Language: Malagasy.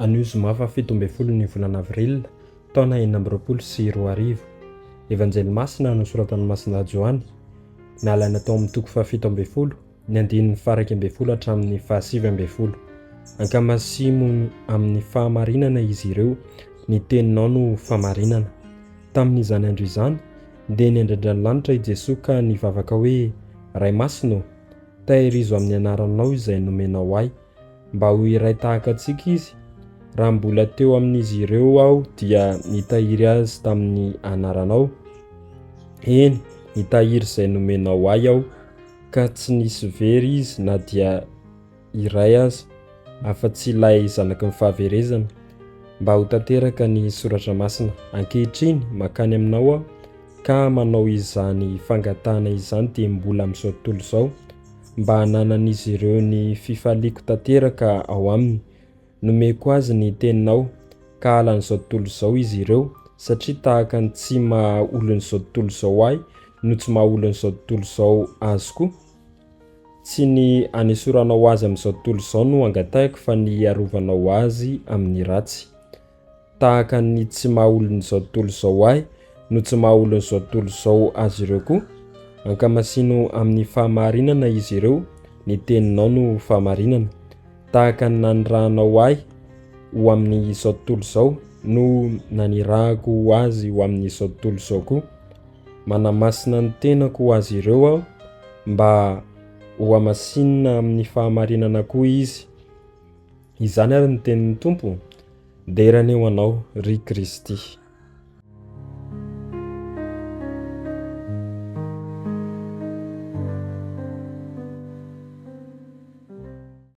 Anio Zoma fa 17 ny volana Avril taona 2024. Evanjely Masina no Soratra Masina Joany. Nalaina tao amin'ny toko fa 17 ny andininy faraka 12 hatramin'ny fa 7. Ankamasino amin'ny fahamarinana izy ireo, ny teninao no fahamarinana. Tamin'izany andro izany dia niandrandra ny lanitra i Jesoa ka nivavaka hoe: Ray masino, Tahirizo amin'ny anaranao izay nomenao ahy, mba ho iray tahaka antsika izy. Raha mbola teo amin'izy ireo aho dia nitahiry azy tamin'ny anaranao. Eny, nitahiry izay nomenao ahy aho, ka tsy nisy very izy na dia iray aza, afa-tsy ilay zanaky ny fahaverezana. Mba ho tanteraka ny Soratra Masina. Ankehitriny makany aminao aho ka manao izany fangatahana izany dia mbola amin'izao tontolo izao, mba hananan'izy ireo ny fifaliako tanteraka ao aminy. Nomeko azy ny teninao ka halan'izao tontolo izao izy ireo, satria tahaka ny tsy maha-olon'izao tontolo izao ahy no tsy maha-olon'izao tontolo izao azy koa. Tsy ny anesoranao azy amin'izao tontolo izao no angatahiko fa ny arovanao azy amin'ny ratsy. Tahaka ny tsy maha-olon'izao tontolo izao ahy no tsy maha-olon'izao tontolo izao azy ireo koa. Ankamasino amin'ny fahamarinana izy ireo, ny teninao no fahamarinana. Tahaka ny nanirahanao ahy ho amin'izao tontolo izao no nanirahako azy ho amin'izao tontolo izao koa. Manamasina ny tenako ho azy ireo aho, mba ho hamasinina amin'ny fahamarinana koa izy. Izany ary ny tenin'ny Tompo. Deraneo anao, ry Kristy.